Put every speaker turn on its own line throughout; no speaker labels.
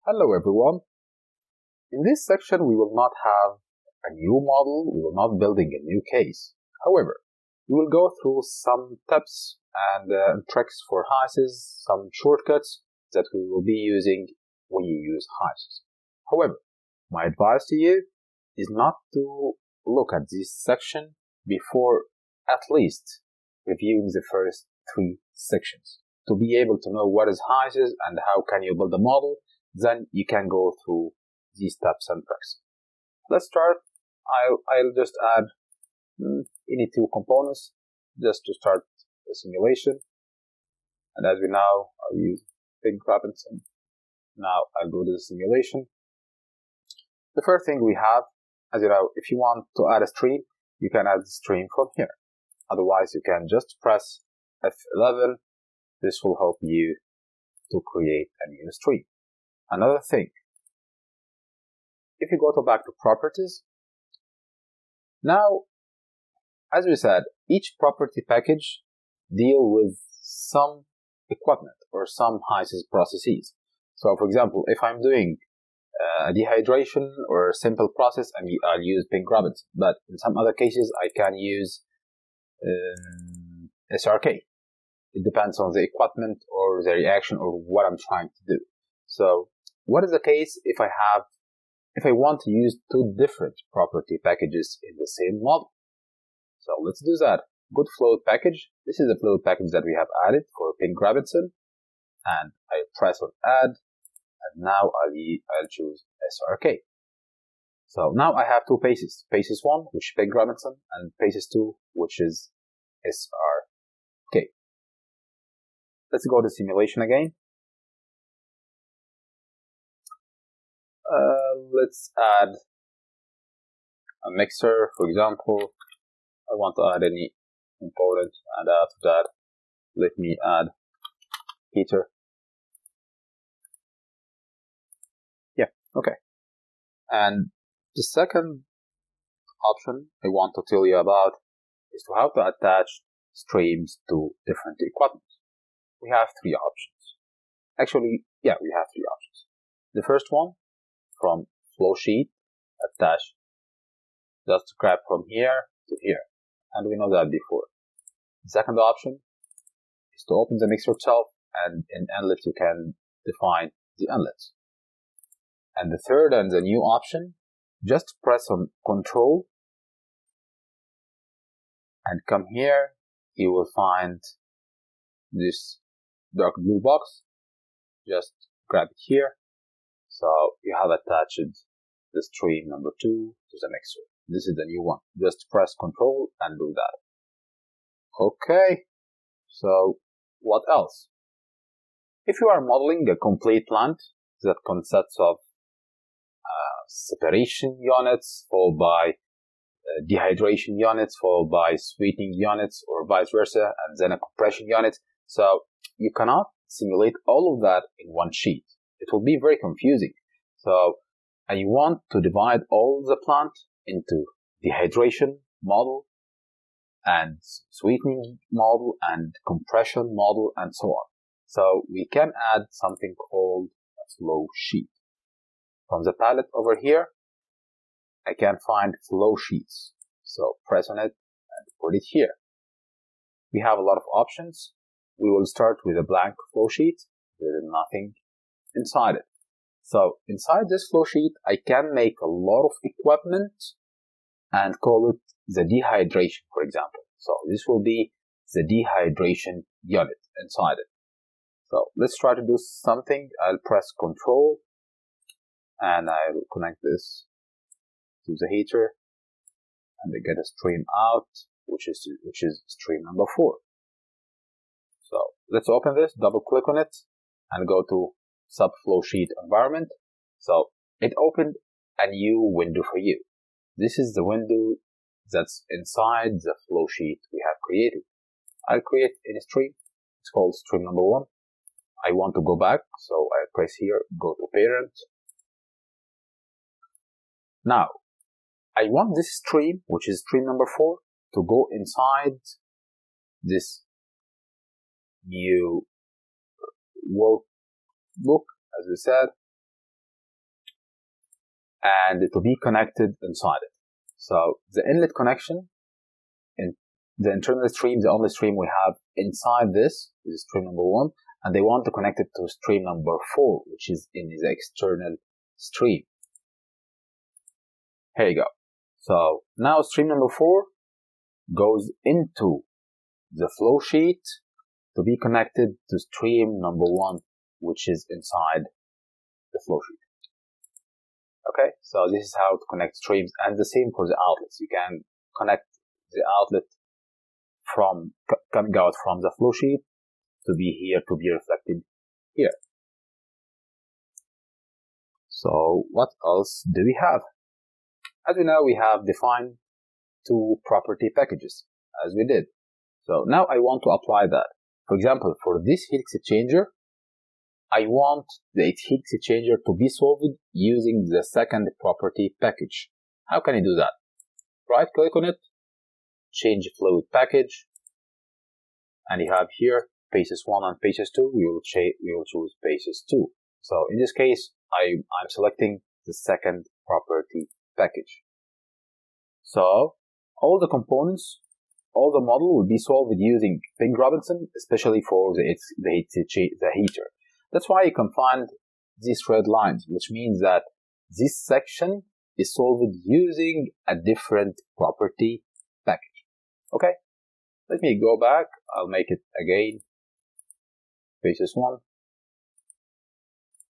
Hello everyone. In this section we will not have a new model, we will not building a new case. However, we will go through some tips and tricks for HYSYS, some shortcuts that we will be using when you use HYSYS. However, my advice to you is not to look at this section before at least reviewing the first 3 sections. To be able to know what is HYSYS and how can you build a model, then you can go through these steps and tricks. Let's start. I'll just add any 2 components just to start the simulation. And as we know, I'll use Big Robinson. Now I'll go to the simulation. The first thing we have, as you know, if you want to add a stream, you can add the stream from here. Otherwise, you can just press F11. This will help you to create a new stream. Another thing, if you go back to properties, now, as we said, each property package deal with some equipment or some HYSYS processes. So, for example, if I'm doing a dehydration or a simple process, I'll use Pink Robinson. But in some other cases, I can use SRK. It depends on the equipment or the reaction or what I'm trying to do. So, what is the case if I want to use 2 different property packages in the same model? So let's do that. Good float package. This is the float package that we have added for Pink Robinson, and I press on add, and now I'll choose SRK. So now I have 2 paces. Paces 1, which is Pink Robinson, and paces 2, which is SRK. Let's go to simulation again. Let's add a mixer, for example. I want to add any component, and after that, let me add heater. Yeah, okay. And the second option I want to tell you about is to how to attach streams to different equipment. We have 3 options. Actually, yeah, we have 3 options. The first one, from Flow Sheet, attach, just grab from here to here, and we know that before. The second option is to open the mixer itself, and in inlet you can define the inlets. And the third and the new option, just press on Control and come here. You will find this dark blue box. Just grab it here. So you have attached the stream number 2 to the mixer. This is the new one. Just press Control and do that. Okay. So what else? If you are modeling a complete plant that consists of separation units followed by dehydration units followed by sweetening units or vice versa, and then a compression unit, so you cannot simulate all of that in one sheet. It will be very confusing. So, and you want to divide all the plant into dehydration model and sweetening model and compression model and so on. So we can add something called a flow sheet. From the palette over here, I can find flow sheets. So press on it and put it here. We have a lot of options. We will start with a blank flow sheet with nothing inside it. So inside this flow sheet, I can make a lot of equipment and call it the dehydration, for example. So this will be the dehydration unit inside it. So let's try to do something. I'll press Control and I'll connect this to the heater and I get a stream out, which is stream number 4. So let's open this, double click on it and go to Subflow Sheet environment. So it opened a new window for you. This is the window that's inside the flow sheet we have created. I'll create a stream. It's called stream number 1. I want to go back, so I press here, go to parent. Now, I want this stream, which is stream number 4, to go inside this new workbook, as we said, and to be connected inside it. So the inlet connection in the internal stream, the only stream we have inside this is stream number 1, and they want to connect it to stream number 4, which is in the external stream. Here you go. So now stream number 4 goes into the flow sheet to be connected to stream number 1, which is inside the flow sheet. Okay, so this is how to connect streams, and the same for the outlets. You can connect the outlet from coming out from the flow sheet to be here, to be reflected here. So what else do we have? As we know, we have defined 2 property packages, as we did. So now I want to apply that. For example, for this heat exchanger, I want the heat exchanger to be solved using the second property package. How can I do that? Right click on it, change fluid package, and you have here phases 1 and phases 2. We will choose phases 2. So in this case, I'm selecting the second property package. So all the components, all the model will be solved using Ping Robinson, especially for the heater. That's why you can find these red lines, which means that this section is solved using a different property package. Okay, let me go back. I'll make it again. Phases 1.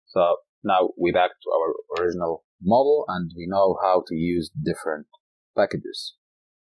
So now we're back to our original model, and we know how to use different packages.